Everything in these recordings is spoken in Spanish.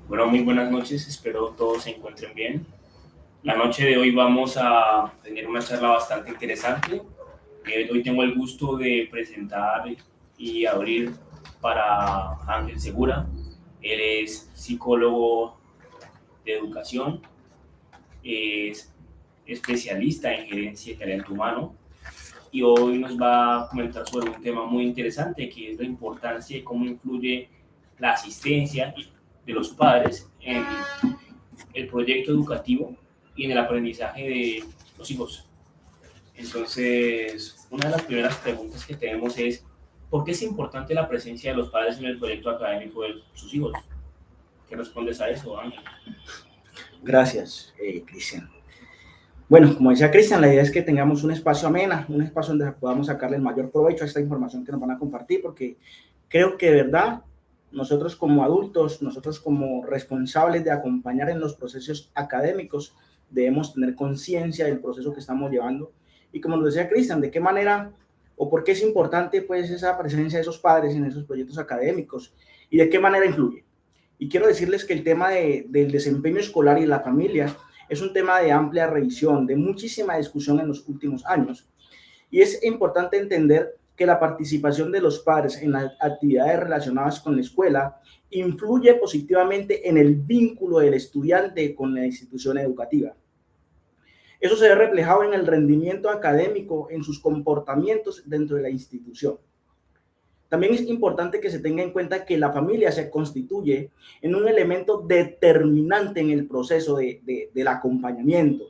Bueno, muy buenas noches, espero todos se encuentren bien. La noche de hoy vamos a tener una charla bastante interesante. Hoy tengo el gusto de presentar y abrir para Ángel Segura. Él es psicólogo de educación, es especialista en gerencia y talento humano y hoy nos va a comentar sobre un tema muy interesante que es la importancia de cómo influye la asistencia de los padres en el proyecto educativo y en el aprendizaje de los hijos. Entonces, una de las primeras preguntas que tenemos es, ¿por qué es importante la presencia de los padres en el proyecto académico de sus hijos? ¿Qué respondes a eso, Ángel? Gracias, Cristian. Bueno, como decía Cristian, la idea es que tengamos un espacio amena, un espacio donde podamos sacarle el mayor provecho a esta información que nos van a compartir, porque creo que de verdad nosotros como adultos, nosotros como responsables de acompañar en los procesos académicos, debemos tener conciencia del proceso que estamos llevando. Y como nos decía Cristian, de qué manera o por qué es importante pues esa presencia de esos padres en esos proyectos académicos y de qué manera influye. Y quiero decirles que el tema del desempeño escolar y la familia es un tema de amplia revisión, de muchísima discusión en los últimos años. Y es importante entender que la participación de los padres en las actividades relacionadas con la escuela influye positivamente en el vínculo del estudiante con la institución educativa. Eso se ve reflejado en el rendimiento académico, en sus comportamientos dentro de la institución. También es importante que se tenga en cuenta que la familia se constituye en un elemento determinante en el proceso del acompañamiento,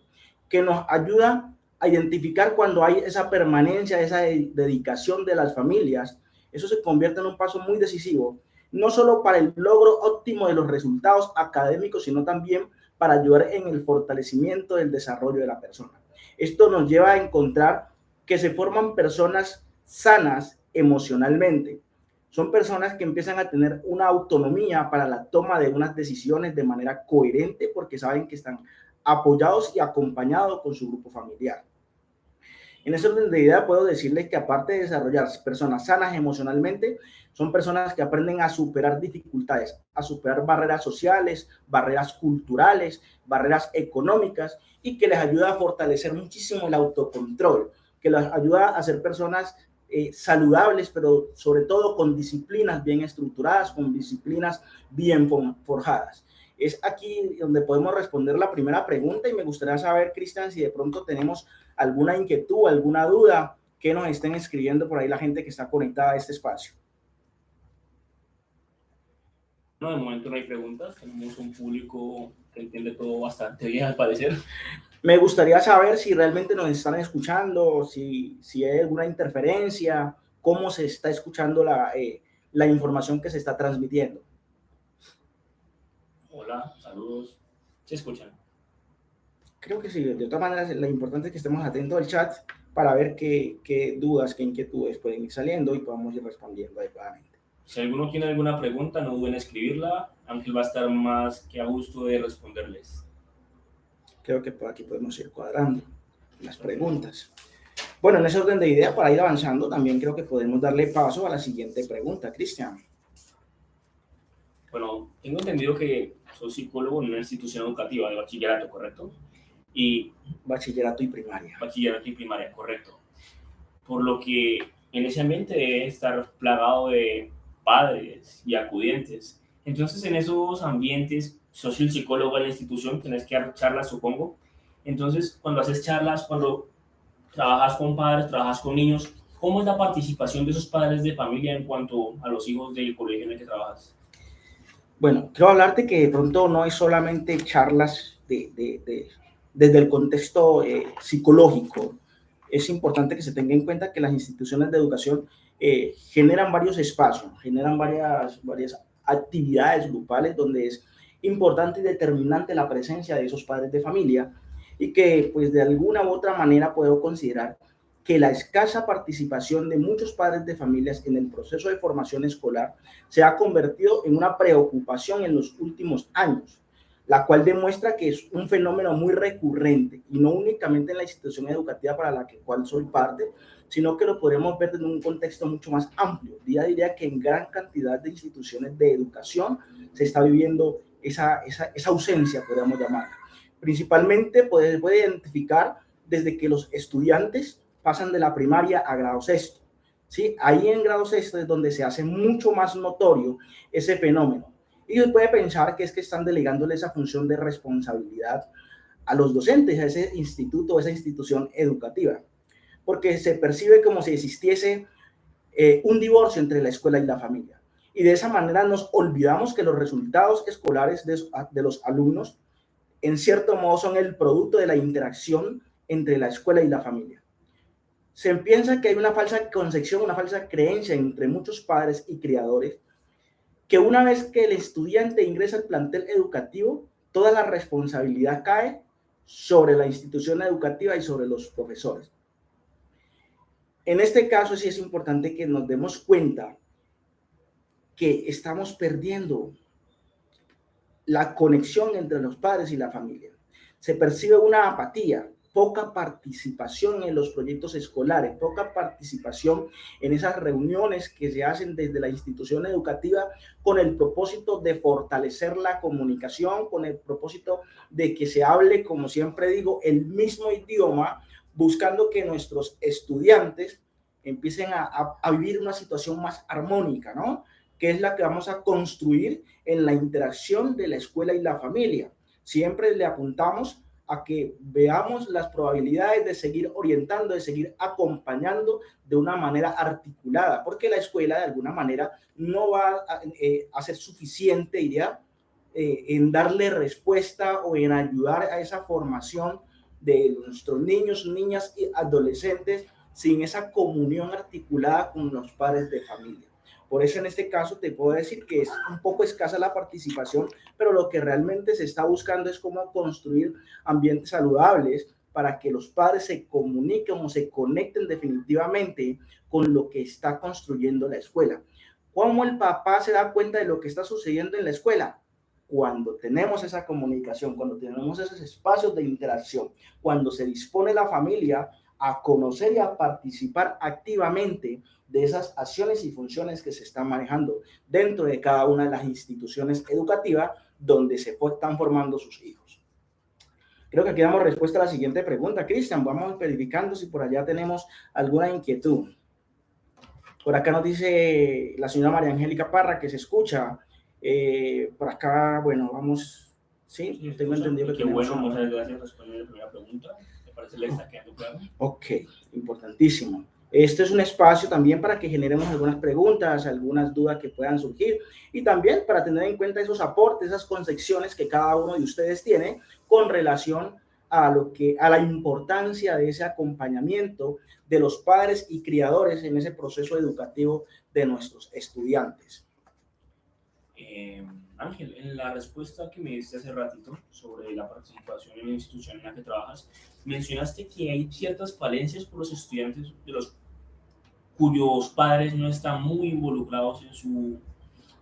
que nos ayuda a identificar cuando hay esa permanencia, esa dedicación de las familias. Eso se convierte en un paso muy decisivo, no solo para el logro óptimo de los resultados académicos, sino también para ayudar en el fortalecimiento del desarrollo de la persona. Esto nos lleva a encontrar que se forman personas sanas emocionalmente. Son personas que empiezan a tener una autonomía para la toma de unas decisiones de manera coherente porque saben que están apoyados y acompañados con su grupo familiar. En ese orden de idea puedo decirles que aparte de desarrollar personas sanas emocionalmente, son personas que aprenden a superar dificultades, a superar barreras sociales, barreras culturales, barreras económicas y que les ayuda a fortalecer muchísimo el autocontrol, que les ayuda a ser personas saludables, pero sobre todo con disciplinas bien estructuradas, con disciplinas bien forjadas. Es aquí donde podemos responder la primera pregunta y me gustaría saber, Cristian, si de pronto tenemos alguna inquietud, alguna duda, que nos estén escribiendo por ahí la gente que está conectada a este espacio. No, de momento no hay preguntas, tenemos un público que entiende todo bastante bien al parecer. Me gustaría saber si realmente nos están escuchando, si hay alguna interferencia, cómo se está escuchando la información que se está transmitiendo. Hola, saludos, ¿se escuchan? Creo que sí, de todas maneras, lo importante es que estemos atentos al chat para ver qué dudas, qué inquietudes pueden ir saliendo y podamos ir respondiendo adecuadamente. Si alguno tiene alguna pregunta, no duden en escribirla. Ángel va a estar más que a gusto de responderles. Creo que por aquí podemos ir cuadrando las preguntas. Bueno, en ese orden de idea, para ir avanzando, también creo que podemos darle paso a la siguiente pregunta, Cristian. Bueno, tengo entendido que soy psicólogo en una institución educativa de bachillerato, ¿correcto? Y bachillerato y primaria. Bachillerato y primaria, correcto. Por lo que en ese ambiente debe estar plagado de padres y acudientes. Entonces, en esos ambientes, sos el psicólogo de la institución, tenés que dar charlas, supongo. Entonces, cuando haces charlas, cuando trabajas con padres, trabajas con niños, ¿cómo es la participación de esos padres de familia en cuanto a los hijos del colegio en el que trabajas? Bueno, quiero hablarte que de pronto no es solamente charlas desde el contexto psicológico. Es importante que se tenga en cuenta que las instituciones de educación generan varios espacios, generan varias actividades grupales donde es importante y determinante la presencia de esos padres de familia y que pues de alguna u otra manera puedo considerar que la escasa participación de muchos padres de familias en el proceso de formación escolar se ha convertido en una preocupación en los últimos años, la cual demuestra que es un fenómeno muy recurrente y no únicamente en la institución educativa para la cual soy parte, sino que lo podemos ver en un contexto mucho más amplio. Diría que en gran cantidad de instituciones de educación se está viviendo esa ausencia, podríamos llamarla. Principalmente puede identificar desde que los estudiantes pasan de la primaria a grado sexto. ¿Sí? Ahí en grado sexto es donde se hace mucho más notorio ese fenómeno. Y usted puede pensar que es que están delegándole esa función de responsabilidad a los docentes, a ese instituto, a esa institución educativa, porque se percibe como si existiese un divorcio entre la escuela y la familia. Y de esa manera nos olvidamos que los resultados escolares de los alumnos, en cierto modo, son el producto de la interacción entre la escuela y la familia. Se piensa que hay una falsa concepción, una falsa creencia entre muchos padres y criadores, que una vez que el estudiante ingresa al plantel educativo, toda la responsabilidad cae sobre la institución educativa y sobre los profesores. En este caso sí es importante que nos demos cuenta que estamos perdiendo la conexión entre los padres y la familia. Se percibe una apatía, poca participación en los proyectos escolares, poca participación en esas reuniones que se hacen desde la institución educativa con el propósito de fortalecer la comunicación, con el propósito de que se hable, como siempre digo, el mismo idioma, buscando que nuestros estudiantes empiecen a vivir una situación más armónica, ¿no? Que es la que vamos a construir en la interacción de la escuela y la familia. Siempre le apuntamos a que veamos las probabilidades de seguir orientando, de seguir acompañando de una manera articulada, porque la escuela de alguna manera no va a ser suficiente, diría, en darle respuesta o en ayudar a esa formación de nuestros niños, niñas y adolescentes sin esa comunión articulada con los padres de familia. Por eso en este caso te puedo decir que es un poco escasa la participación, pero lo que realmente se está buscando es cómo construir ambientes saludables para que los padres se comuniquen o se conecten definitivamente con lo que está construyendo la escuela. ¿Cómo el papá se da cuenta de lo que está sucediendo en la escuela? Cuando tenemos esa comunicación, cuando tenemos esos espacios de interacción, cuando se dispone la familia a conocer y a participar activamente de esas acciones y funciones que se están manejando dentro de cada una de las instituciones educativas donde se están formando sus hijos. Creo que aquí damos respuesta a la siguiente pregunta. Cristian, vamos verificando si por allá tenemos alguna inquietud. Por acá nos dice la señora María Angélica Parra que se escucha. Por acá, bueno, vamos. Sí, tengo entendido que tenemos. Qué bueno, muchas gracias por responder la primera pregunta. Me parece que le está quedando claro. Ok, importantísimo. Este es un espacio también para que generemos algunas preguntas, algunas dudas que puedan surgir y también para tener en cuenta esos aportes, esas concepciones que cada uno de ustedes tiene con relación a la importancia de ese acompañamiento de los padres y criadores en ese proceso educativo de nuestros estudiantes. Ángel, en la respuesta que me diste hace ratito sobre la participación en la institución en la que trabajas, mencionaste que hay ciertas falencias por los estudiantes cuyos padres no están muy involucrados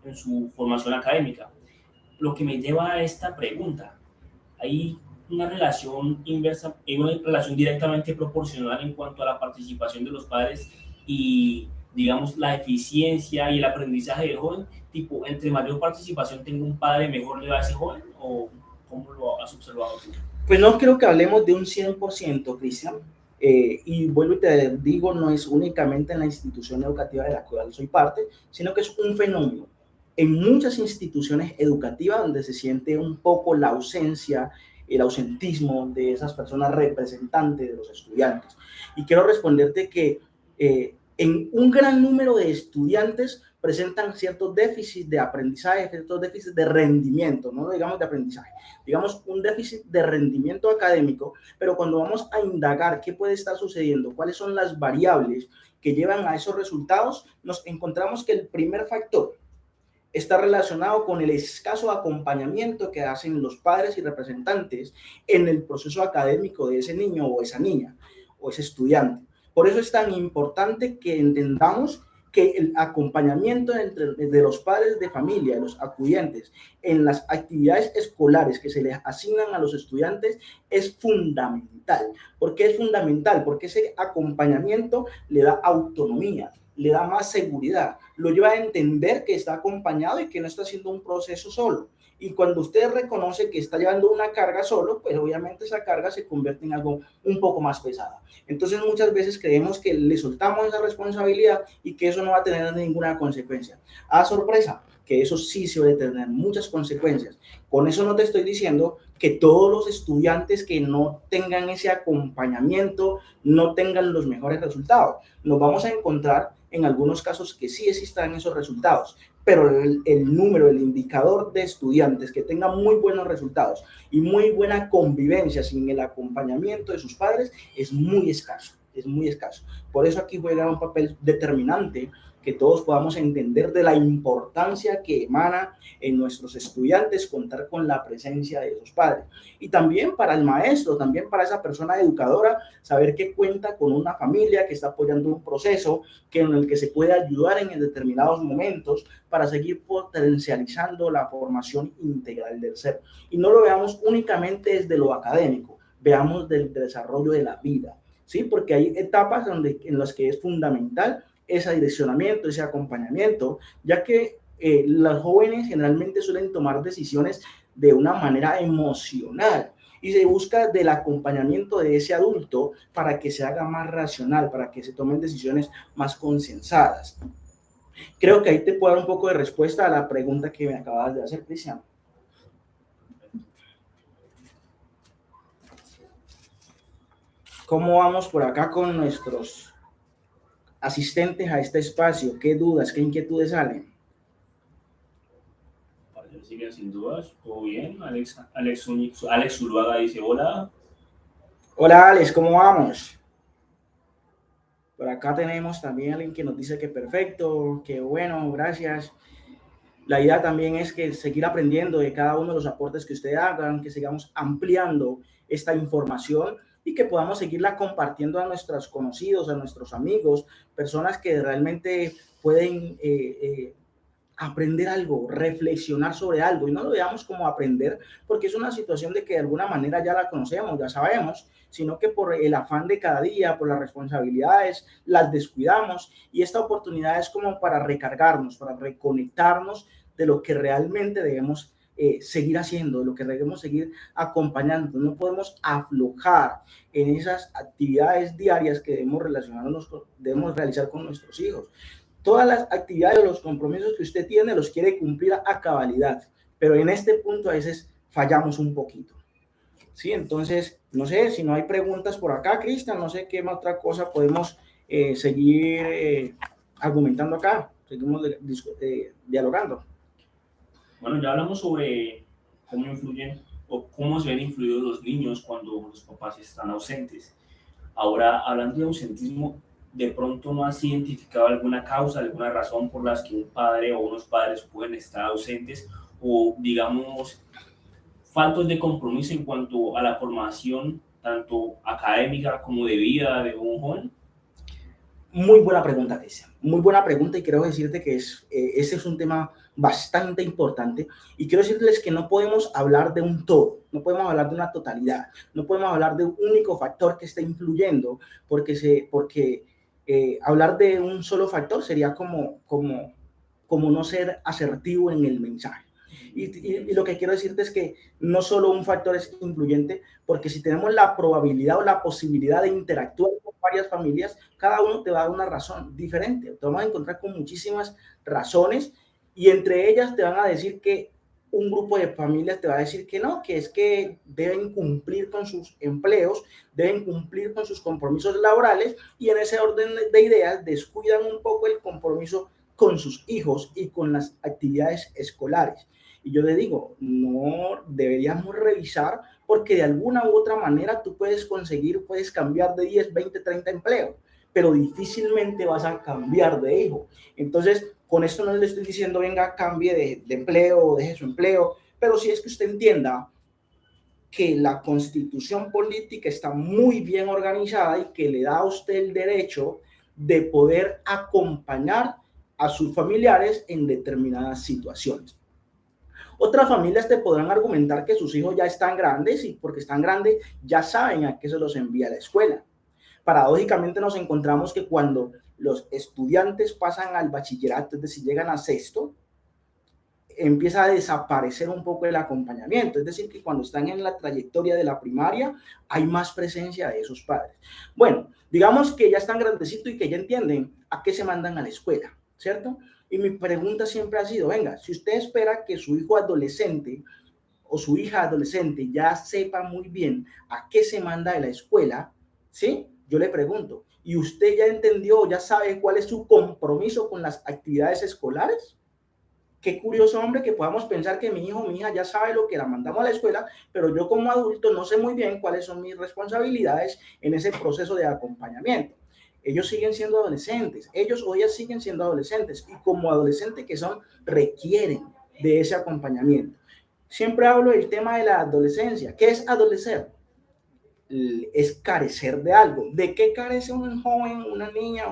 en su formación académica. Lo que me lleva a esta pregunta, ¿hay una relación inversa, hay una relación directamente proporcional en cuanto a la participación de los padres y, digamos, la eficiencia y el aprendizaje del joven? Tipo, entre mayor participación tenga un padre, mejor le va a ese joven, ¿o cómo lo has observado tú? Pues no creo que hablemos de un 100%, Cristian. Y vuelvo y te digo, no es únicamente en la institución educativa de la cual soy parte, sino que es un fenómeno en muchas instituciones educativas donde se siente un poco la ausencia, el ausentismo de esas personas representantes de los estudiantes. Y quiero responderte que en un gran número de estudiantes presentan ciertos déficits de aprendizaje, ciertos déficits de rendimiento, no digamos de aprendizaje, digamos un déficit de rendimiento académico, pero cuando vamos a indagar qué puede estar sucediendo, cuáles son las variables que llevan a esos resultados, nos encontramos que el primer factor está relacionado con el escaso acompañamiento que hacen los padres y representantes en el proceso académico de ese niño o esa niña o ese estudiante. Por eso es tan importante que entendamos que el acompañamiento de los padres de familia, de los acudientes, en las actividades escolares que se les asignan a los estudiantes es fundamental. ¿Por qué es fundamental? Porque ese acompañamiento le da autonomía, le da más seguridad, lo lleva a entender que está acompañado y que no está haciendo un proceso solo. Y cuando usted reconoce que está llevando una carga solo, pues obviamente esa carga se convierte en algo un poco más pesada. Entonces muchas veces creemos que le soltamos esa responsabilidad y que eso no va a tener ninguna consecuencia. A sorpresa, que eso sí suele tener muchas consecuencias. Con eso no te estoy diciendo que todos los estudiantes que no tengan ese acompañamiento no tengan los mejores resultados. Nos vamos a encontrar en algunos casos que sí existan esos resultados, pero el número, el indicador de estudiantes que tengan muy buenos resultados y muy buena convivencia sin el acompañamiento de sus padres es muy escaso, es muy escaso. Por eso aquí juega un papel determinante que todos podamos entender de la importancia que emana en nuestros estudiantes contar con la presencia de sus padres. Y también para el maestro, también para esa persona educadora, saber que cuenta con una familia que está apoyando un proceso en el que se puede ayudar en determinados momentos para seguir potencializando la formación integral del ser. Y no lo veamos únicamente desde lo académico, veamos del desarrollo de la vida, ¿sí? Porque hay etapas en las que es fundamental ese direccionamiento, ese acompañamiento, ya que los jóvenes generalmente suelen tomar decisiones de una manera emocional y se busca del acompañamiento de ese adulto para que se haga más racional, para que se tomen decisiones más consensadas. Creo que ahí te puedo dar un poco de respuesta a la pregunta que me acabas de hacer, Cristian. ¿Cómo vamos por acá con nuestros asistentes a este espacio? ¿Qué dudas, qué inquietudes salen? Siguen sin dudas, todo bien. Alex Zuluaga dice hola. Hola Alex, ¿cómo vamos? Por acá tenemos también alguien que nos dice que perfecto, que bueno, gracias. La idea también es que seguir aprendiendo de cada uno de los aportes que ustedes hagan, que sigamos ampliando esta información y que podamos seguirla compartiendo a nuestros conocidos, a nuestros amigos, personas que realmente pueden aprender algo, reflexionar sobre algo, y no lo veamos como aprender porque es una situación de que de alguna manera ya la conocemos, ya sabemos, sino que por el afán de cada día, por las responsabilidades, las descuidamos, y esta oportunidad es como para recargarnos, para reconectarnos de lo que realmente debemos seguir haciendo, de lo que debemos seguir acompañando. No podemos aflojar en esas actividades diarias que debemos realizar con nuestros hijos. Todas las actividades, los compromisos que usted tiene, los quiere cumplir a cabalidad, pero en este punto a veces fallamos un poquito. Sí, entonces, no sé si no hay preguntas por acá, Cristian, no sé qué otra cosa podemos seguir argumentando acá, seguimos dialogando. Bueno, ya hablamos sobre cómo influyen o cómo se ven influidos los niños cuando los papás están ausentes. Ahora, hablando de ausentismo, ¿de pronto no has identificado alguna causa, alguna razón por las que un padre o unos padres pueden estar ausentes o, digamos, faltos de compromiso en cuanto a la formación tanto académica como de vida de un joven? Muy buena pregunta, Cristian. Muy buena pregunta, y quiero decirte que ese es un tema bastante importante, y quiero decirles que no podemos hablar de un todo, no podemos hablar de una totalidad, no podemos hablar de un único factor que esté influyendo, porque hablar de un solo factor sería como no ser asertivo en el mensaje. Y lo que quiero decirte es que no solo un factor es influyente, porque si tenemos la probabilidad o la posibilidad de interactuar con varias familias, cada uno te va a dar una razón diferente. Te vamos a encontrar con muchísimas razones, y entre ellas te van a decir que un grupo de familias te va a decir que no, que es que deben cumplir con sus empleos, deben cumplir con sus compromisos laborales, y en ese orden de ideas descuidan un poco el compromiso con sus hijos y con las actividades escolares. Y yo le digo, no deberíamos revisar, porque de alguna u otra manera tú puedes cambiar de 10, 20, 30 empleos, pero difícilmente vas a cambiar de hijo. Entonces, con esto no le estoy diciendo, venga, cambie de empleo o deje su empleo, pero sí es que usted entienda que la constitución política está muy bien organizada y que le da a usted el derecho de poder acompañar a sus familiares en determinadas situaciones. Otras familias te podrán argumentar que sus hijos ya están grandes, y porque están grandes ya saben a qué se los envía a la escuela. Paradójicamente nos encontramos que cuando los estudiantes pasan al bachillerato, es decir, llegan a sexto, empieza a desaparecer un poco el acompañamiento. Es decir, que cuando están en la trayectoria de la primaria hay más presencia de esos padres. Bueno, digamos que ya están grandecitos y que ya entienden a qué se mandan a la escuela, ¿cierto? Y mi pregunta siempre ha sido, venga, si usted espera que su hijo adolescente o su hija adolescente ya sepa muy bien a qué se manda de la escuela, ¿sí? Yo le pregunto, ¿y usted ya entendió, ya sabe cuál es su compromiso con las actividades escolares? Qué curioso, hombre, que podamos pensar que mi hijo o mi hija ya sabe lo que la mandamos a la escuela, pero yo como adulto no sé muy bien cuáles son mis responsabilidades en ese proceso de acompañamiento. Ellos siguen siendo adolescentes, ellos o ellas siguen siendo adolescentes y como adolescentes que son, requieren de ese acompañamiento. Siempre hablo del tema de la adolescencia. ¿Qué es adolecer? Es carecer de algo. ¿De qué carece un joven, una niña?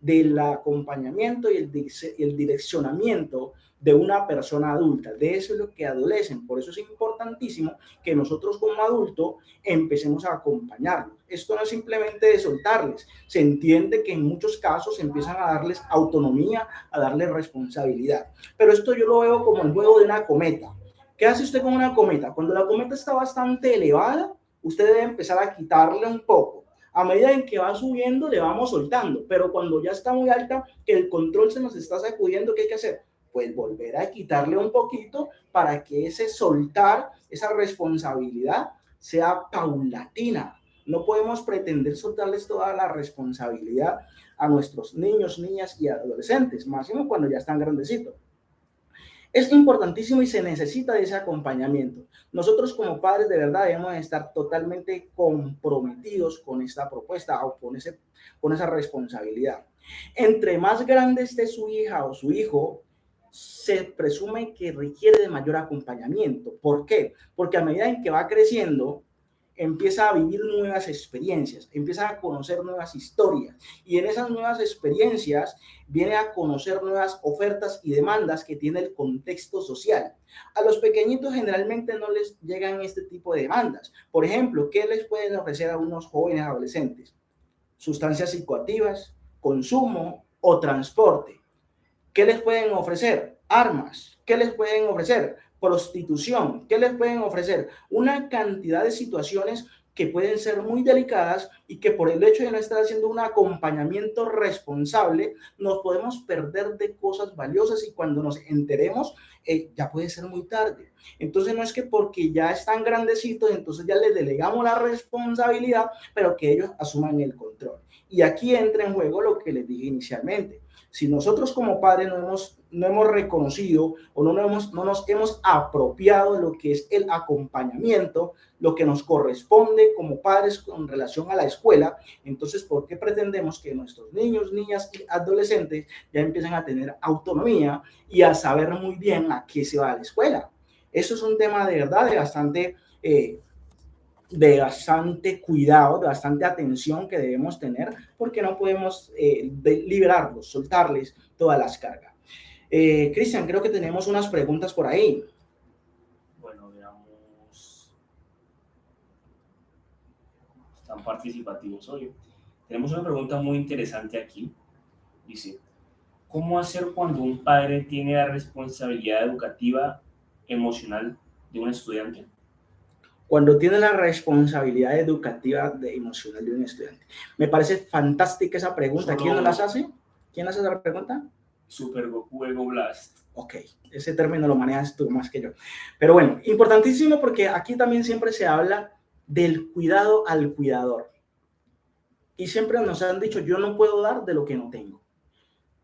Del acompañamiento y el direccionamiento de una persona adulta. De eso es lo que adolecen. Por eso es importantísimo que nosotros como adultos empecemos a acompañarlos. Esto no es simplemente de soltarles. Se entiende que en muchos casos empiezan a darles autonomía, a darles responsabilidad. Pero esto yo lo veo como el juego de una cometa. ¿Qué hace usted con una cometa? Cuando la cometa está bastante elevada, usted debe empezar a quitarle un poco. A medida en que va subiendo, le vamos soltando, pero cuando ya está muy alta, que el control se nos está sacudiendo, ¿qué hay que hacer? Pues volver a quitarle un poquito para que ese soltar, esa responsabilidad sea paulatina. No podemos pretender soltarles toda la responsabilidad a nuestros niños, niñas y adolescentes, máximo cuando ya están grandecitos. Es importantísimo y se necesita de ese acompañamiento. Nosotros como padres de verdad debemos estar totalmente comprometidos con esta propuesta o con esa responsabilidad. Entre más grande esté su hija o su hijo, se presume que requiere de mayor acompañamiento. ¿Por qué? Porque a medida en que va creciendo, empieza a vivir nuevas experiencias, empieza a conocer nuevas historias y en esas nuevas experiencias viene a conocer nuevas ofertas y demandas que tiene el contexto social. A los pequeñitos generalmente no les llegan este tipo de demandas. Por ejemplo, ¿qué les pueden ofrecer a unos jóvenes adolescentes? Sustancias psicoactivas, consumo o transporte. ¿Qué les pueden ofrecer? Armas. ¿Qué les pueden ofrecer? Prostitución. ¿Qué les pueden ofrecer? Una cantidad de situaciones que pueden ser muy delicadas y que por el hecho de no estar haciendo un acompañamiento responsable, nos podemos perder de cosas valiosas y cuando nos enteremos, ya puede ser muy tarde. Entonces no es que porque ya están grandecitos, entonces ya les delegamos la responsabilidad, pero que ellos asuman el control. Y aquí entra en juego lo que les dije inicialmente. Si nosotros como padres no hemos reconocido o no nos hemos apropiado de lo que es el acompañamiento, lo que nos corresponde como padres con relación a la escuela, entonces, ¿por qué pretendemos que nuestros niños, niñas y adolescentes ya empiecen a tener autonomía y a saber muy bien a qué se va a la escuela? Eso es un tema de verdad de bastante cuidado, de bastante atención que debemos tener, porque no podemos liberarlos, soltarles todas las cargas. Cristian, creo que tenemos unas preguntas por ahí. Bueno, veamos. Están participativos hoy. Tenemos una pregunta muy interesante aquí. Dice, ¿cómo hacer cuando un padre tiene la responsabilidad educativa emocional de un estudiante? Cuando tiene la responsabilidad educativa emocional de un estudiante. Me parece fantástica esa pregunta. ¿Quién nos las hace? ¿Quién hace esa pregunta? Super Goku Ego Blast. Ok, ese término lo manejas tú más que yo. Pero bueno, importantísimo porque aquí también siempre se habla del cuidado al cuidador. Y siempre nos han dicho, yo no puedo dar de lo que no tengo.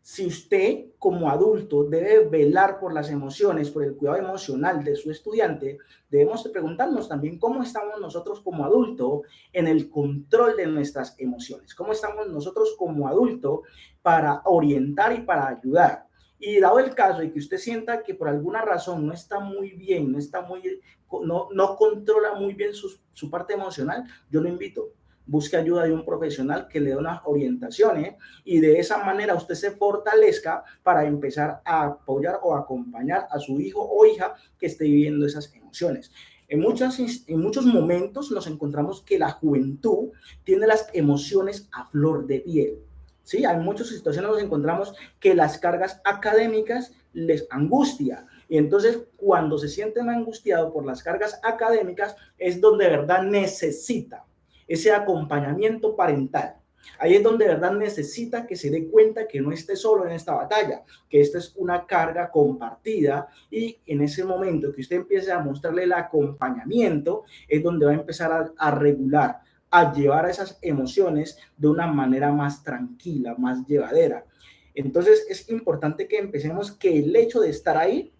Si usted como adulto debe velar por las emociones, por el cuidado emocional de su estudiante, debemos preguntarnos también cómo estamos nosotros como adultos en el control de nuestras emociones, cómo estamos nosotros como adultos para orientar y para ayudar. Y dado el caso de que usted sienta que por alguna razón no está muy bien, no controla muy bien su parte emocional, yo lo invito. Busque ayuda de un profesional que le dé unas orientaciones y de esa manera usted se fortalezca para empezar a apoyar o acompañar a su hijo o hija que esté viviendo esas emociones. En muchos momentos nos encontramos que la juventud tiene las emociones a flor de piel. Sí, hay muchas situaciones nos encontramos que las cargas académicas les angustia, Y entonces, cuando se sienten angustiados por las cargas académicas, es donde de verdad necesita ese acompañamiento parental. Ahí es donde de verdad necesita que se dé cuenta que no esté solo en esta batalla, que esta es una carga compartida, y en ese momento que usted empiece a mostrarle el acompañamiento es donde va a empezar a regular, a llevar esas emociones de una manera más tranquila, más llevadera. Entonces es importante que empecemos que el hecho de estar ahí,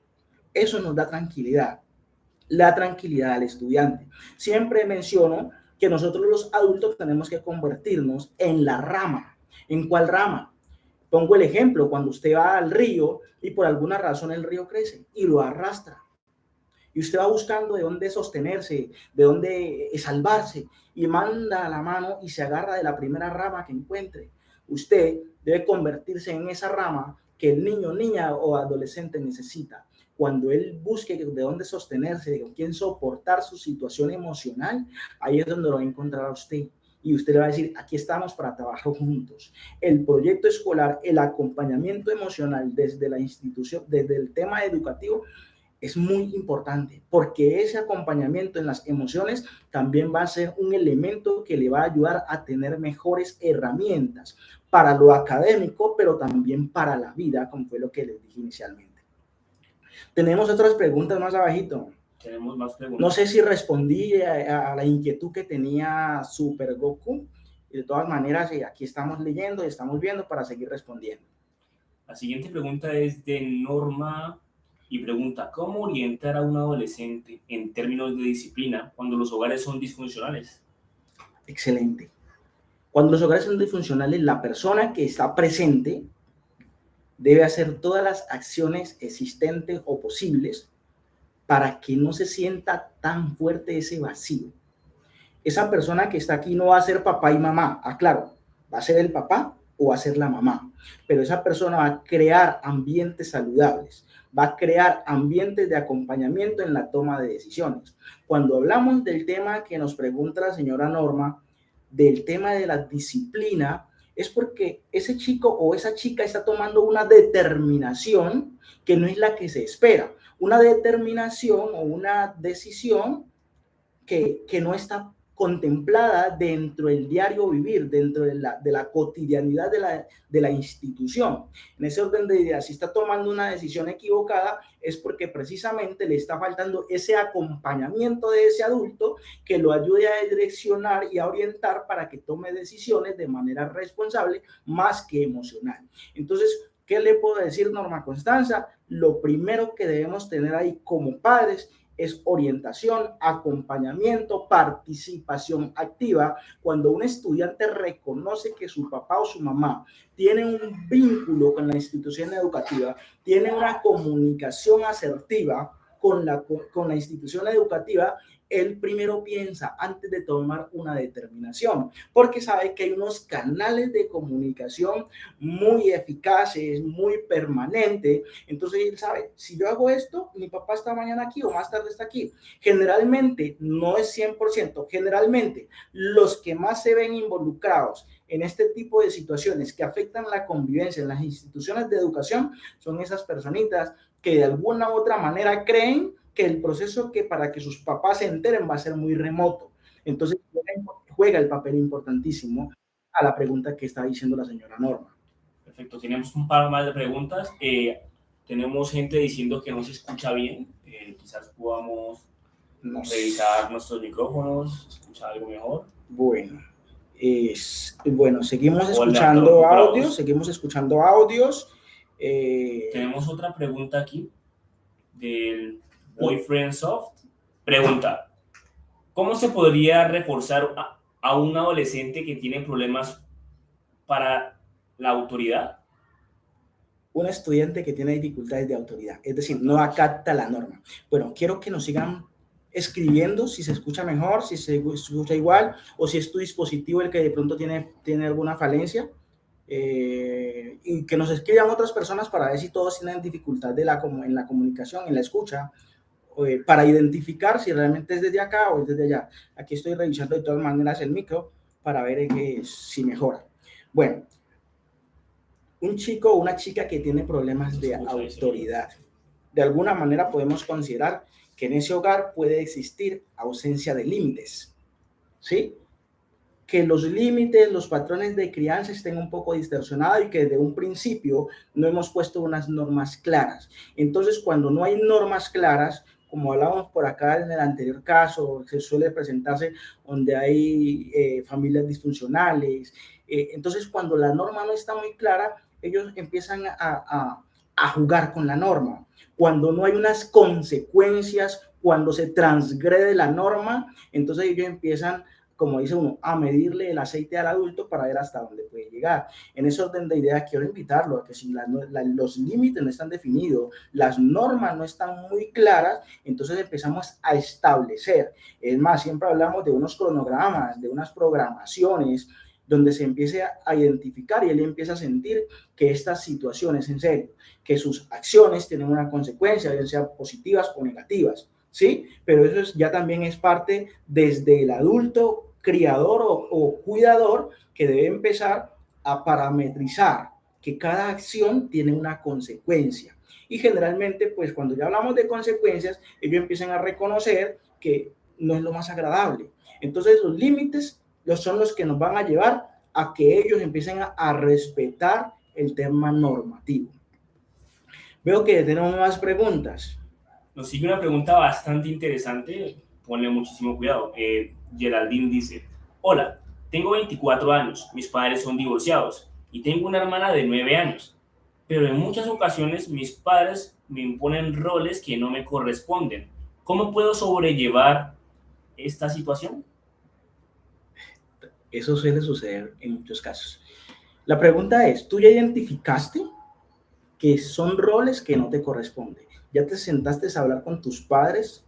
eso nos da tranquilidad, la tranquilidad al estudiante. Siempre menciono que nosotros los adultos tenemos que convertirnos en la rama. ¿En cuál rama? Pongo el ejemplo, cuando usted va al río y por alguna razón el río crece y lo arrastra. Y usted va buscando de dónde sostenerse, de dónde salvarse, y manda la mano y se agarra de la primera rama que encuentre. Usted debe convertirse en esa rama que el niño, niña o adolescente necesita. Cuando él busque de dónde sostenerse, con quién soportar su situación emocional, ahí es donde lo va a encontrar a usted. Y usted le va a decir, aquí estamos para trabajar juntos. El proyecto escolar, el acompañamiento emocional desde la institución, desde el tema educativo, es muy importante, porque ese acompañamiento en las emociones también va a ser un elemento que le va a ayudar a tener mejores herramientas para lo académico, pero también para la vida, como fue lo que les dije inicialmente. Tenemos otras preguntas más abajito. Tenemos más preguntas. No sé si respondí a la inquietud que tenía Super Goku. De todas maneras, aquí estamos leyendo y estamos viendo para seguir respondiendo. La siguiente pregunta es de Norma y pregunta, ¿cómo orientar a un adolescente en términos de disciplina cuando los hogares son disfuncionales? Excelente. Cuando los hogares son disfuncionales, la persona que está presente debe hacer todas las acciones existentes o posibles para que no se sienta tan fuerte ese vacío. Esa persona que está aquí no va a ser papá y mamá, aclaro, va a ser el papá o va a ser la mamá, pero esa persona va a crear ambientes saludables, va a crear ambientes de acompañamiento en la toma de decisiones. Cuando hablamos del tema que nos pregunta la señora Norma, del tema de la disciplina, es porque ese chico o esa chica está tomando una determinación que no es la que se espera, una determinación o una decisión que no está contemplada dentro del diario vivir, dentro de la cotidianidad de la institución. En ese orden de ideas, si está tomando una decisión equivocada, es porque precisamente le está faltando ese acompañamiento de ese adulto que lo ayude a direccionar y a orientar para que tome decisiones de manera responsable más que emocional. Entonces, ¿qué le puedo decir, Norma Constanza? Lo primero que debemos tener ahí como padres es orientación, acompañamiento, participación activa. Cuando un estudiante reconoce que su papá o su mamá tiene un vínculo con la institución educativa, tiene una comunicación asertiva con la institución educativa, él primero piensa antes de tomar una determinación, porque sabe que hay unos canales de comunicación muy eficaces, muy permanentes. Entonces él sabe, si yo hago esto, mi papá está mañana aquí o más tarde está aquí. Generalmente, no es 100%, generalmente los que más se ven involucrados en este tipo de situaciones que afectan la convivencia en las instituciones de educación son esas personitas que de alguna u otra manera creen que el proceso que para que sus papás se enteren va a ser muy remoto. Entonces juega el papel importantísimo a la pregunta que está diciendo la señora Norma. Perfecto, tenemos un par más de preguntas. Tenemos gente diciendo que no se escucha bien. Quizás podamos revisar nuestros micrófonos, escuchar algo mejor. Bueno, seguimos escuchando audios. Tenemos otra pregunta aquí del Boyfriend Soft. Pregunta, ¿cómo se podría reforzar a un adolescente que tiene problemas para la autoridad? Un estudiante que tiene dificultades de autoridad, es decir, no acata la norma. Bueno, quiero que nos sigan escribiendo si se escucha mejor, si se escucha igual, o si es tu dispositivo el que de pronto tiene alguna falencia. Y que nos escriban otras personas para ver si todos tienen dificultad en la comunicación, en la escucha, para identificar si realmente es desde acá o es desde allá. Aquí estoy revisando de todas maneras el micro para ver si mejora. Bueno, un chico o una chica que tiene problemas de autoridad. de alguna manera podemos considerar que en ese hogar puede existir ausencia de límites, ¿sí? Que los límites, los patrones de crianza estén un poco distorsionados y que desde un principio no hemos puesto unas normas claras. Entonces, cuando no hay normas claras, como hablábamos por acá en el anterior caso, se suele presentarse donde hay familias disfuncionales. Entonces, cuando la norma no está muy clara, ellos empiezan a jugar con la norma. Cuando no hay unas consecuencias, cuando se transgrede la norma, entonces ellos empiezan, como dice uno, a medirle el aceite al adulto para ver hasta dónde puede llegar. En ese orden de ideas quiero invitarlo a que si los límites no están definidos, las normas no están muy claras, entonces empezamos a establecer. Es más, siempre hablamos de unos cronogramas, de unas programaciones, donde se empiece a identificar y él empieza a sentir que estas situaciones, en serio, que sus acciones tienen una consecuencia, ya sean positivas o negativas, ¿sí? Pero eso ya también es parte desde el adulto criador o cuidador que debe empezar a parametrizar que cada acción tiene una consecuencia. Y generalmente, pues cuando ya hablamos de consecuencias, ellos empiezan a reconocer que no es lo más agradable. Entonces, los límites son los que nos van a llevar a que ellos empiecen a respetar el tema normativo. Veo que tenemos más preguntas. Nos sigue una pregunta bastante interesante, ponle muchísimo cuidado. Geraldine dice, hola, tengo 24 años, mis padres son divorciados y tengo una hermana de 9 años, pero en muchas ocasiones mis padres me imponen roles que no me corresponden. ¿Cómo puedo sobrellevar esta situación? Eso suele suceder en muchos casos. La pregunta es, ¿tú ya identificaste que son roles que no te corresponden? ¿Ya te sentaste a hablar con tus padres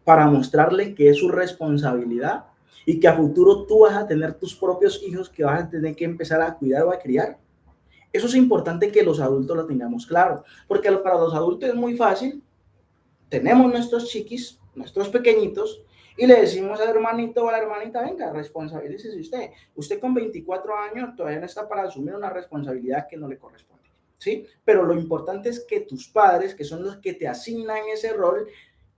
para mostrarle que es su responsabilidad y que a futuro tú vas a tener tus propios hijos que vas a tener que empezar a cuidar o a criar? Eso es importante que los adultos lo tengamos claro, porque para los adultos es muy fácil. Tenemos nuestros chiquis, nuestros pequeñitos, y le decimos al hermanito o a la hermanita, venga, responsabilícese usted. Usted con 24 años todavía no está para asumir una responsabilidad que no le corresponde, ¿sí? Pero lo importante es que tus padres, que son los que te asignan ese rol,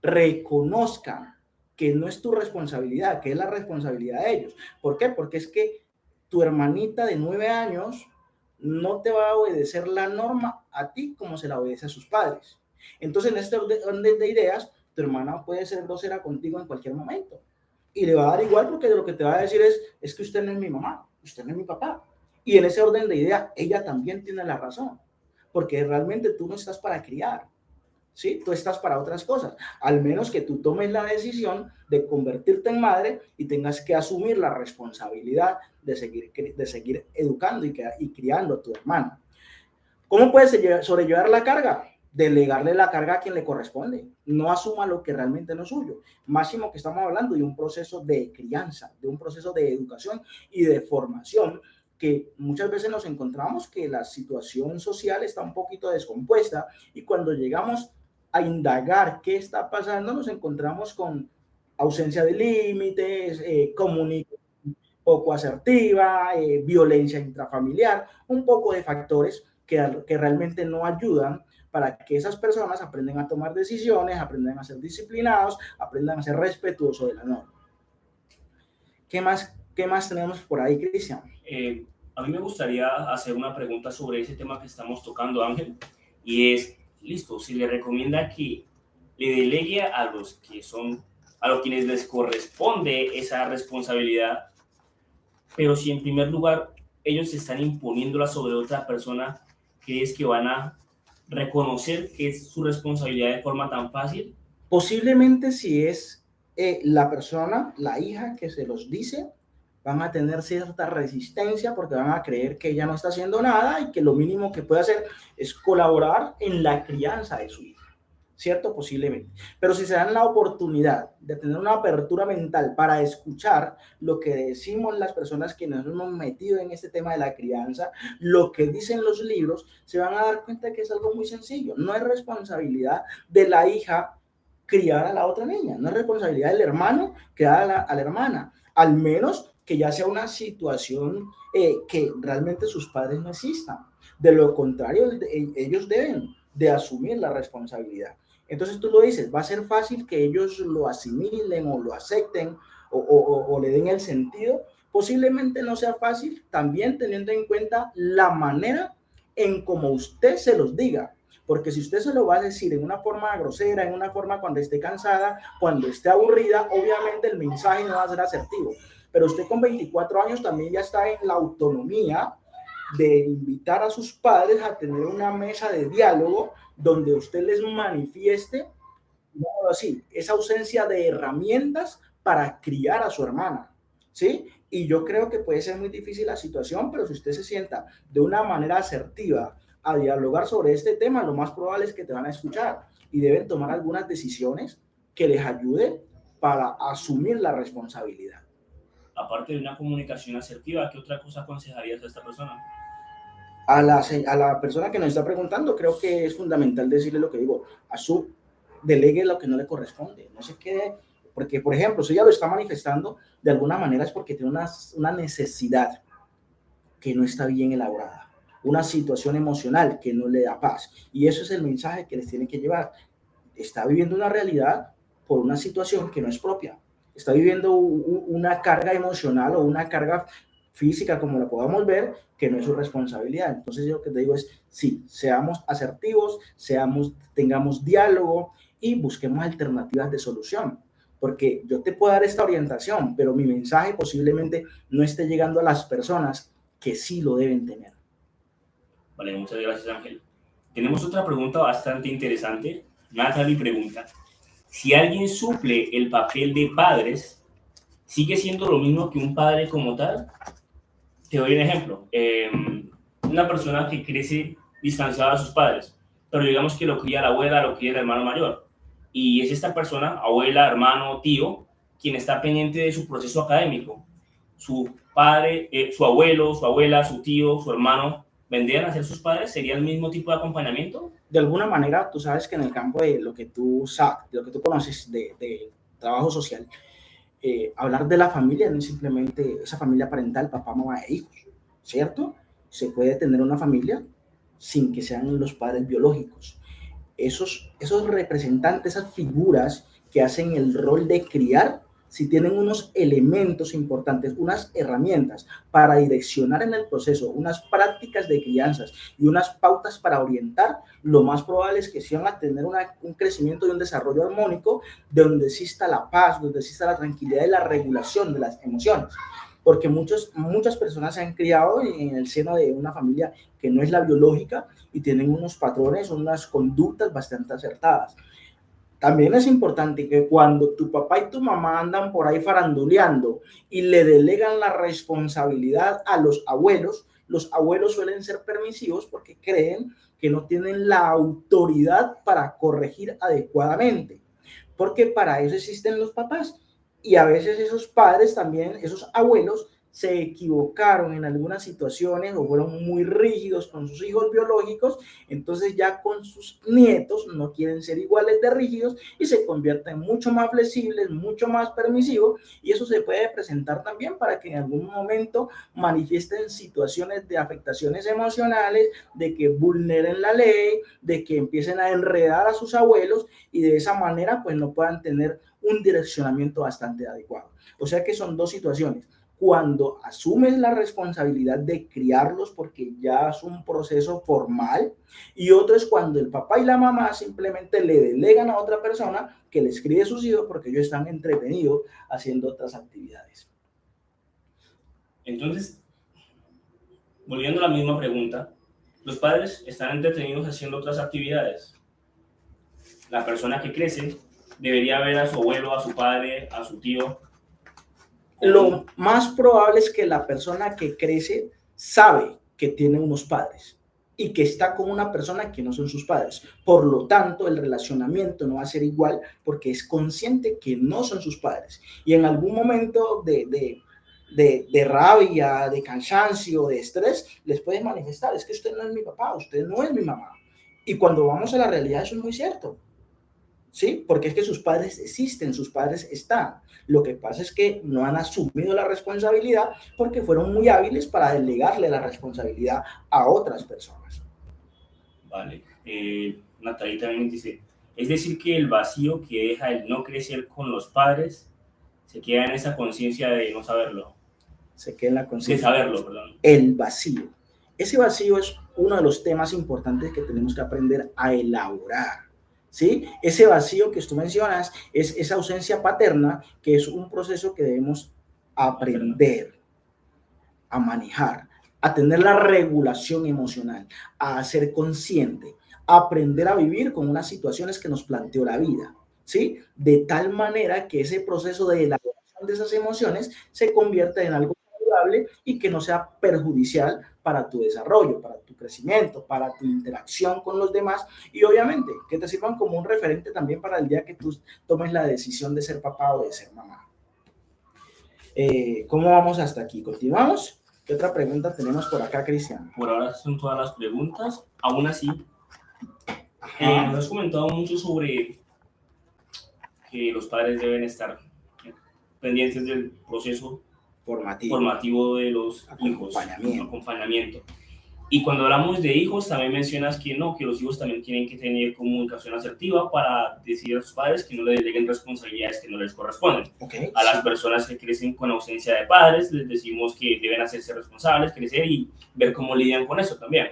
reconozcan que no es tu responsabilidad, que es la responsabilidad de ellos. ¿Por qué? Porque es que tu hermanita de 9 años no te va a obedecer la norma a ti como se la obedece a sus padres. Entonces, en este orden de ideas, tu hermana puede ser grosera contigo en cualquier momento. Y le va a dar igual porque lo que te va a decir es que usted no es mi mamá, usted no es mi papá. Y en ese orden de ideas, ella también tiene la razón. Porque realmente tú no estás para criar, ¿sí? Tú estás para otras cosas. Al menos que tú tomes la decisión de convertirte en madre y tengas que asumir la responsabilidad de seguir educando y criando a tu hermana. ¿Cómo puedes sobrellevar la carga? Delegarle la carga a quien le corresponde. No asuma lo que realmente no es suyo. Máximo que estamos hablando de un proceso de crianza, de un proceso de educación y de formación, que muchas veces nos encontramos que la situación social está un poquito descompuesta y cuando llegamos a indagar qué está pasando, nos encontramos con ausencia de límites, comunicación poco asertiva, violencia intrafamiliar, un poco de factores que realmente no ayudan para que esas personas aprendan a tomar decisiones, aprendan a ser disciplinados, aprendan a ser respetuosos de la norma. ¿Qué más tenemos por ahí, Cristian? A mí me gustaría hacer una pregunta sobre ese tema que estamos tocando, Ángel, y es, listo, si le recomienda que le delegue a los quienes les corresponde esa responsabilidad, pero si en primer lugar ellos están imponiéndola sobre otra persona, ¿crees que van a reconocer que es su responsabilidad de forma tan fácil? Posiblemente si es la persona, la hija que se los dice, van a tener cierta resistencia porque van a creer que ella no está haciendo nada y que lo mínimo que puede hacer es colaborar en la crianza de su hija, ¿cierto? Posiblemente. Pero si se dan la oportunidad de tener una apertura mental para escuchar lo que decimos las personas que nos hemos metido en este tema de la crianza, lo que dicen los libros, se van a dar cuenta que es algo muy sencillo. No es responsabilidad de la hija criar a la otra niña, no es responsabilidad del hermano criar a la hermana, al menos que ya sea una situación que realmente sus padres no existan. De lo contrario, ellos deben de asumir la responsabilidad. Entonces tú lo dices, va a ser fácil que ellos lo asimilen o lo acepten o le den el sentido. Posiblemente no sea fácil, también teniendo en cuenta la manera en cómo usted se los diga. Porque si usted se lo va a decir en una forma grosera, en una forma cuando esté cansada, cuando esté aburrida, obviamente el mensaje no va a ser asertivo. Pero usted con 24 años también ya está en la autonomía de invitar a sus padres a tener una mesa de diálogo donde usted les manifieste, digamos así, esa ausencia de herramientas para criar a su hermana, ¿sí? Y yo creo que puede ser muy difícil la situación, pero si usted se sienta de una manera asertiva a dialogar sobre este tema, lo más probable es que te van a escuchar y deben tomar algunas decisiones que les ayuden para asumir la responsabilidad. Aparte de una comunicación asertiva, ¿qué otra cosa aconsejarías a esta persona? A la persona que nos está preguntando, creo que es fundamental decirle lo que digo, delegue lo que no le corresponde, no se quede, porque por ejemplo, si ella lo está manifestando de alguna manera es porque tiene una necesidad que no está bien elaborada, una situación emocional que no le da paz, y eso es el mensaje que les tiene que llevar. Está viviendo una realidad por una situación que no es propia, está viviendo una carga emocional o una carga física, como la podamos ver, que no es su responsabilidad. Entonces yo lo que te digo es, sí, seamos asertivos, tengamos diálogo y busquemos alternativas de solución. Porque yo te puedo dar esta orientación, pero mi mensaje posiblemente no esté llegando a las personas que sí lo deben tener. Vale, muchas gracias, Ángel. Tenemos otra pregunta bastante interesante. Natalie pregunta, si alguien suple el papel de padres, ¿sigue siendo lo mismo que un padre como tal? Te doy un ejemplo. Una persona que crece distanciada de sus padres, pero digamos que lo cría la abuela, lo cría el hermano mayor. Y es esta persona, abuela, hermano, tío, quien está pendiente de su proceso académico. Su padre, su abuelo, su abuela, su tío, su hermano, ¿vendrían a ser sus padres? ¿Sería el mismo tipo de acompañamiento? De alguna manera, tú sabes que en el campo de lo que tú sabes, de lo que tú conoces de trabajo social, hablar de la familia no es simplemente esa familia parental, papá, mamá e hijos, ¿cierto? Se puede tener una familia sin que sean los padres biológicos. Esos representantes, esas figuras que hacen el rol de criar, si tienen unos elementos importantes, unas herramientas para direccionar en el proceso, unas prácticas de crianzas y unas pautas para orientar, lo más probable es que se van a tener un crecimiento y un desarrollo armónico donde exista la paz, donde exista la tranquilidad y la regulación de las emociones. Porque muchas personas se han criado en el seno de una familia que no es la biológica y tienen unos patrones, unas conductas bastante acertadas. También es importante que cuando tu papá y tu mamá andan por ahí faranduleando y le delegan la responsabilidad a los abuelos suelen ser permisivos porque creen que no tienen la autoridad para corregir adecuadamente, porque para eso existen los papás. Y a veces esos padres también, esos abuelos, se equivocaron en algunas situaciones o fueron muy rígidos con sus hijos biológicos, entonces ya con sus nietos no quieren ser iguales de rígidos y se convierten mucho más flexibles, mucho más permisivos, y eso se puede presentar también para que en algún momento manifiesten situaciones de afectaciones emocionales, de que vulneren la ley, de que empiecen a enredar a sus abuelos y de esa manera pues no puedan tener un direccionamiento bastante adecuado. O sea que son dos situaciones. Cuando asumes la responsabilidad de criarlos porque ya es un proceso formal, y otro es cuando el papá y la mamá simplemente le delegan a otra persona que les críe sus hijos porque ellos están entretenidos haciendo otras actividades. Entonces, volviendo a la misma pregunta, los padres están entretenidos haciendo otras actividades. La persona que crece debería ver a su abuelo, a su padre, a su tío. Lo más probable es que la persona que crece sabe que tiene unos padres y que está con una persona que no son sus padres. Por lo tanto, el relacionamiento no va a ser igual porque es consciente que no son sus padres. Y en algún momento de rabia, de cansancio, de estrés, les puede manifestar, es que usted no es mi papá, usted no es mi mamá. Y cuando vamos a la realidad, eso es muy cierto. ¿Sí? Porque es que sus padres existen, sus padres están. Lo que pasa es que no han asumido la responsabilidad porque fueron muy hábiles para delegarle la responsabilidad a otras personas. Vale. Natalie también dice, Es decir, que el vacío que deja el no crecer con los padres se queda en esa conciencia de no saberlo. Se queda en la De conciencia. saberlo, perdón. El vacío. Ese vacío es uno de los temas importantes que tenemos que aprender a elaborar. ¿Sí? Ese vacío que tú mencionas es esa ausencia paterna, que es un proceso que debemos aprender a manejar, a tener la regulación emocional, a ser consciente, a aprender a vivir con unas situaciones que nos planteó la vida, ¿sí? De tal manera que ese proceso de elaboración de esas emociones se convierta en algo saludable y que no sea perjudicial para tu desarrollo, para tu crecimiento, para tu interacción con los demás y obviamente que te sirvan como un referente también para el día que tú tomes la decisión de ser papá o de ser mamá. ¿Cómo vamos hasta aquí? ¿Continuamos? ¿Qué otra pregunta tenemos por acá, Cristian? Por ahora son todas las preguntas. Aún así, nos has comentado mucho sobre que los padres deben estar pendientes del proceso formativo de los hijos, acompañamiento. Y cuando hablamos de hijos, también mencionas que no, que los hijos también tienen que tener comunicación asertiva para decir a sus padres que no les deleguen responsabilidades que no les corresponden. A las personas que crecen con ausencia de padres, les decimos que deben hacerse responsables, crecer y ver cómo lidian con eso también.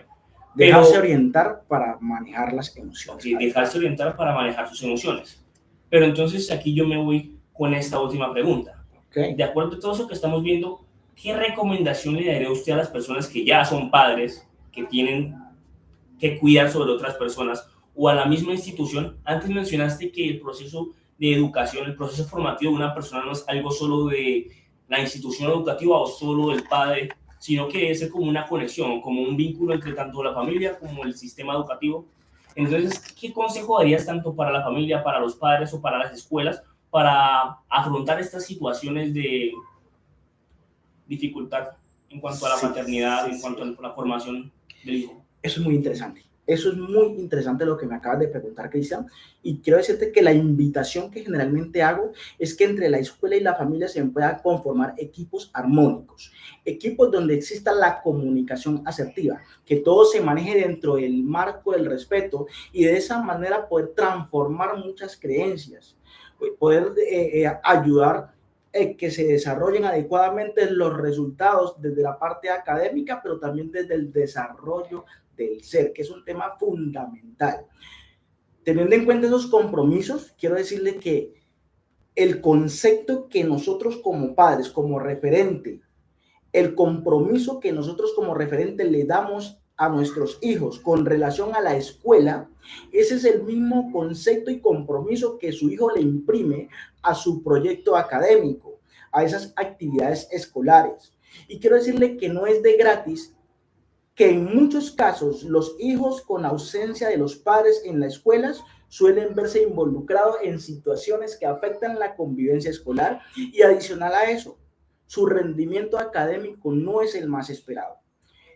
Dejarse orientar para manejar las emociones. Dejarse orientar para manejar sus emociones. Pero entonces aquí yo me voy con esta última pregunta. De acuerdo a todo eso que estamos viendo, ¿qué recomendación le daría usted a las personas que ya son padres, que tienen que cuidar sobre otras personas o a la misma institución? Antes mencionaste que el proceso de educación, el proceso formativo de una persona no es algo solo de la institución educativa o solo del padre, sino que debe ser como una conexión, como un vínculo entre tanto la familia como el sistema educativo. Entonces, ¿qué consejo darías tanto para la familia, para los padres o para las escuelas para afrontar estas situaciones de dificultad en cuanto a la paternidad, en cuanto a la formación del hijo? Eso es muy interesante. Eso es muy interesante lo que me acabas de preguntar, Cristian. Y quiero decirte que la invitación que generalmente hago es que entre la escuela y la familia se puedan conformar equipos armónicos, equipos donde exista la comunicación asertiva, que todo se maneje dentro del marco del respeto y de esa manera poder transformar muchas creencias, poder ayudar que se desarrollen adecuadamente los resultados desde la parte académica, pero también desde el desarrollo del ser, que es un tema fundamental. Teniendo en cuenta esos compromisos, quiero decirle que el concepto que nosotros como padres, como referente, el compromiso que nosotros como referente le damos a nuestros hijos con relación a la escuela, ese es el mismo concepto y compromiso que su hijo le imprime a su proyecto académico, a esas actividades escolares. Y quiero decirle que no es de gratis que en muchos casos los hijos con ausencia de los padres en las escuelas suelen verse involucrados en situaciones que afectan la convivencia escolar y adicional a eso, su rendimiento académico no es el más esperado.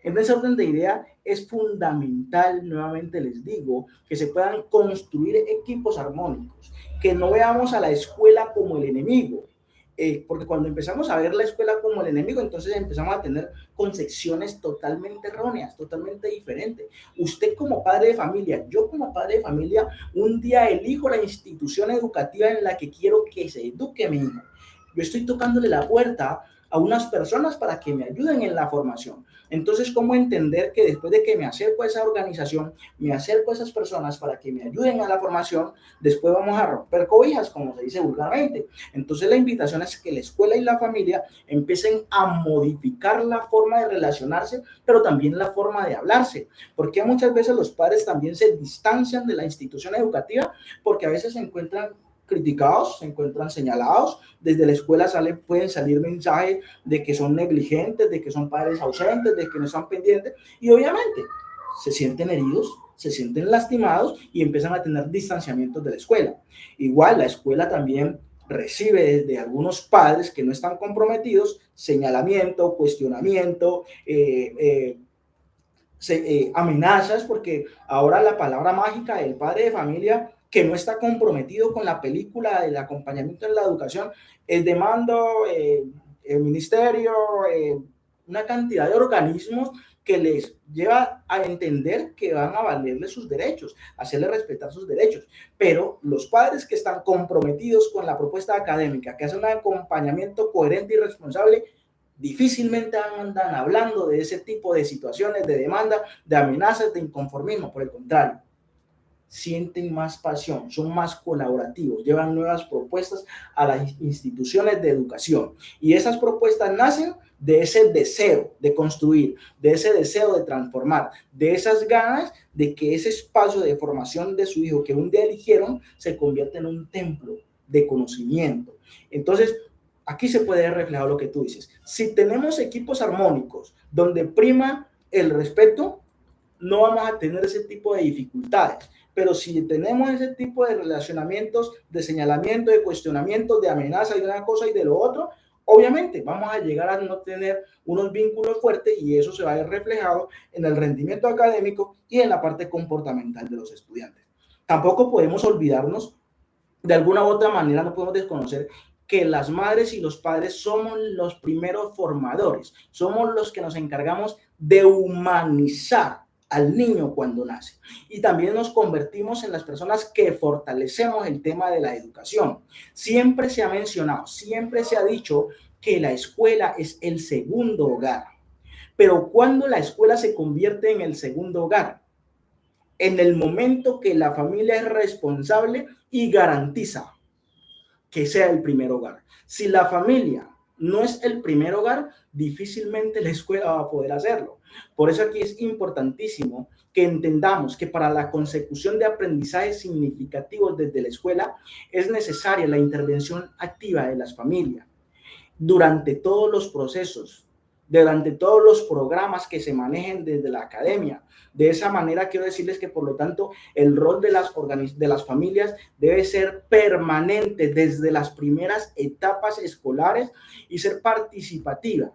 En ese orden de idea es fundamental, nuevamente les digo, que se puedan construir equipos armónicos, que no veamos a la escuela como el enemigo, porque cuando empezamos a ver la escuela como el enemigo, entonces empezamos a tener concepciones totalmente erróneas, totalmente diferentes. Usted como padre de familia, yo como padre de familia, un día elijo la institución educativa en la que quiero que se eduque mi hijo. Yo estoy tocándole la puerta a unas personas para que me ayuden en la formación. Entonces, ¿cómo entender que después de que me acerco a esa organización, me acerco a esas personas para que me ayuden a la formación, después vamos a romper cobijas, como se dice vulgarmente? Entonces, la invitación es que la escuela y la familia empiecen a modificar la forma de relacionarse, pero también la forma de hablarse, porque muchas veces los padres también se distancian de la institución educativa porque a veces se encuentran criticados, se encuentran señalados, desde la escuela pueden salir mensajes de que son negligentes, de que son padres ausentes, de que no están pendientes y obviamente se sienten heridos, se sienten lastimados y empiezan a tener distanciamientos de la escuela. Igual la escuela también recibe desde algunos padres que no están comprometidos señalamiento, cuestionamiento, amenazas, porque ahora la palabra mágica del padre de familia que no está comprometido con la película del acompañamiento en la educación, el demando, el ministerio, una cantidad de organismos que les lleva a entender que van a valerle sus derechos, hacerle respetar sus derechos. Pero los padres que están comprometidos con la propuesta académica, que hacen un acompañamiento coherente y responsable, difícilmente andan hablando de ese tipo de situaciones, de demanda, de amenazas, de inconformismo. Por el contrario, sienten más pasión, son más colaborativos, llevan nuevas propuestas a las instituciones de educación. Y esas propuestas nacen de ese deseo de construir, de ese deseo de transformar, de esas ganas de que ese espacio de formación de su hijo que un día eligieron se convierta en un templo de conocimiento. Entonces, aquí se puede ver reflejado lo que tú dices. Si tenemos equipos armónicos donde prima el respeto, no vamos a tener ese tipo de dificultades. Pero si tenemos ese tipo de relacionamientos, de señalamiento, de cuestionamientos, de amenaza y de una cosa y de lo otro, obviamente vamos a llegar a no tener unos vínculos fuertes y eso se va a ver reflejado en el rendimiento académico y en la parte comportamental de los estudiantes. Tampoco podemos olvidarnos, de alguna u otra manera no podemos desconocer que las madres y los padres somos los primeros formadores, somos los que nos encargamos de humanizar al niño cuando nace. Y también nos convertimos en las personas que fortalecemos el tema de la educación. Siempre se ha mencionado, siempre se ha dicho que la escuela es el segundo hogar. Pero ¿cuándo la escuela se convierte en el segundo hogar? En el momento que la familia es responsable y garantiza que sea el primer hogar. Si la familia no es el primer hogar, difícilmente la escuela va a poder hacerlo. Por eso aquí es importantísimo que entendamos que para la consecución de aprendizajes significativos desde la escuela es necesaria la intervención activa de las familias durante todos los procesos, durante todos los programas que se manejen desde la academia. De esa manera quiero decirles que, por lo tanto, el rol de las familias debe ser permanente desde las primeras etapas escolares y ser participativa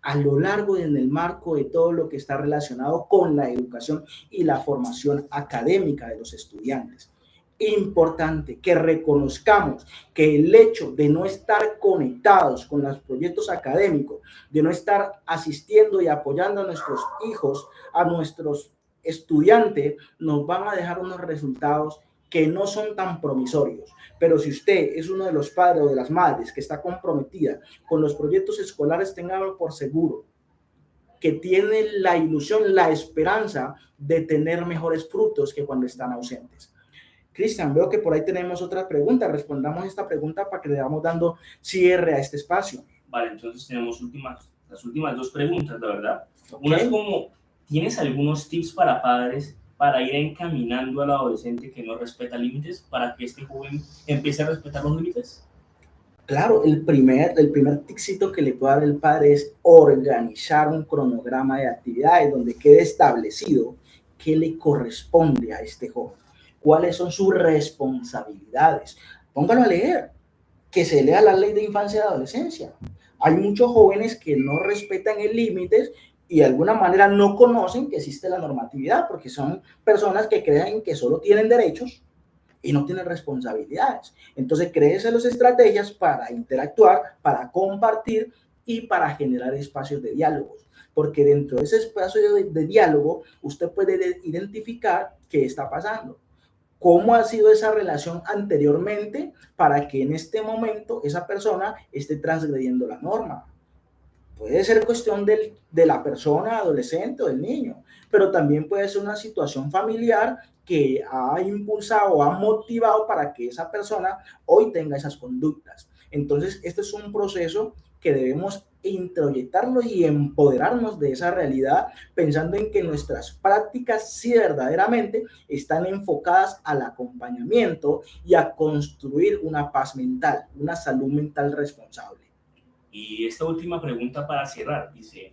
a lo largo y en el marco de todo lo que está relacionado con la educación y la formación académica de los estudiantes. Importante que reconozcamos que el hecho de no estar conectados con los proyectos académicos, de no estar asistiendo y apoyando a nuestros hijos, a nuestros estudiantes, nos van a dejar unos resultados que no son tan promisorios. Pero si usted es uno de los padres o de las madres que está comprometida con los proyectos escolares, téngalo por seguro que tiene la ilusión, la esperanza de tener mejores frutos que cuando están ausentes. Cristian, veo que por ahí tenemos otra pregunta. Respondamos esta pregunta para que le vamos dando cierre a este espacio. Vale, entonces tenemos las últimas dos preguntas, la verdad. Okay. Una es como, ¿tienes algunos tips para padres para ir encaminando al adolescente que no respeta límites para que este joven empiece a respetar los límites? Claro, el primer tipcito que le puede dar el padre es organizar un cronograma de actividades donde quede establecido qué le corresponde a este joven, cuáles son sus responsabilidades. Póngalo a leer, que se lea la ley de infancia y adolescencia. Hay muchos jóvenes que no respetan el límites y de alguna manera no conocen que existe la normatividad, porque son personas que creen que solo tienen derechos y no tienen responsabilidades. Entonces, créese las estrategias para interactuar, para compartir y para generar espacios de diálogos. Porque dentro de ese espacio de diálogo, usted puede identificar qué está pasando. ¿Cómo ha sido esa relación anteriormente para que en este momento esa persona esté transgrediendo la norma? Puede ser cuestión de la persona adolescente o del niño, pero también puede ser una situación familiar que ha impulsado o ha motivado para que esa persona hoy tenga esas conductas. Entonces, este es un proceso que debemos introyectarlo y empoderarnos de esa realidad, pensando en que nuestras prácticas sí verdaderamente están enfocadas al acompañamiento y a construir una paz mental, una salud mental responsable. Y esta última pregunta para cerrar, dice,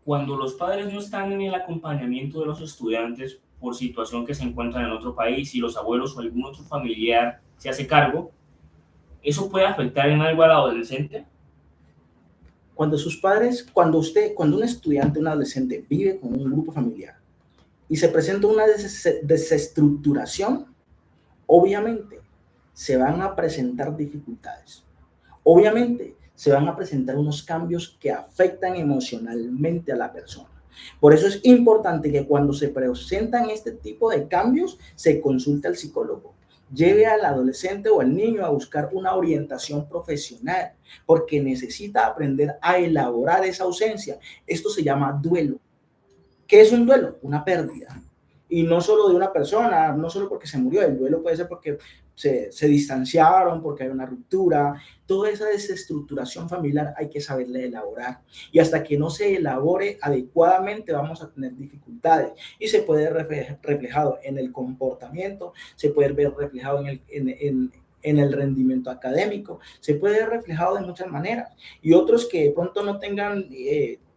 cuando los padres no están en el acompañamiento de los estudiantes por situación que se encuentran en otro país y los abuelos o algún otro familiar se hace cargo, ¿eso puede afectar en algo al adolescente? Cuando sus padres, cuando un estudiante, un adolescente vive con un grupo familiar y se presenta una desestructuración, obviamente se van a presentar dificultades. Obviamente se van a presentar unos cambios que afectan emocionalmente a la persona. Por eso es importante que cuando se presentan este tipo de cambios, se consulte al psicólogo. Lleve al adolescente o al niño a buscar una orientación profesional, porque necesita aprender a elaborar esa ausencia. Esto se llama duelo. ¿Qué es un duelo? Una pérdida. Y no solo de una persona, no solo porque se murió, el duelo puede ser porque se distanciaron, porque hay una ruptura. Toda esa desestructuración familiar hay que saberla elaborar. Y hasta que no se elabore adecuadamente vamos a tener dificultades. Y se puede ver reflejado en el comportamiento, se puede ver reflejado en el rendimiento académico, se puede ver reflejado de muchas maneras. Y otros que de pronto no tengan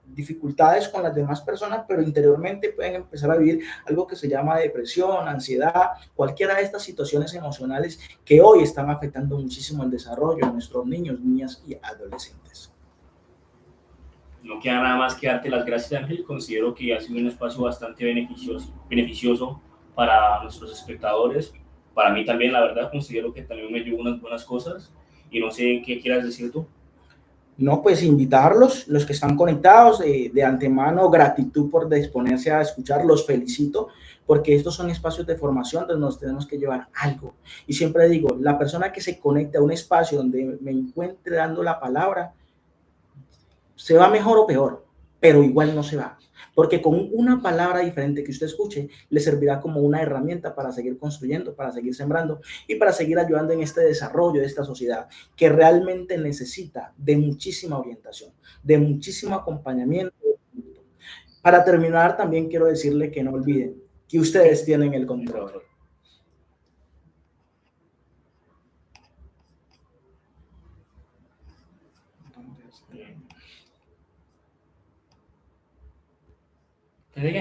dificultades con las demás personas, pero interiormente pueden empezar a vivir algo que se llama depresión, ansiedad, cualquiera de estas situaciones emocionales que hoy están afectando muchísimo el desarrollo de nuestros niños, niñas y adolescentes. No queda nada más que darte las gracias, Ángel. Considero que ha sido un espacio bastante beneficioso para nuestros espectadores. Para mí también, la verdad, considero que también me llevo unas buenas cosas y no sé qué quieras decir tú. No, pues invitarlos, los que están conectados, de antemano, gratitud por disponerse a escuchar, los felicito, porque estos son espacios de formación donde nos tenemos que llevar algo. Y siempre digo, la persona que se conecte a un espacio donde me encuentre dando la palabra, se va mejor o peor, pero igual no se va. Porque con una palabra diferente que usted escuche, le servirá como una herramienta para seguir construyendo, para seguir sembrando y para seguir ayudando en este desarrollo de esta sociedad que realmente necesita de muchísima orientación, de muchísimo acompañamiento. Para terminar, también quiero decirle que no olviden que ustedes tienen el control. Entonces,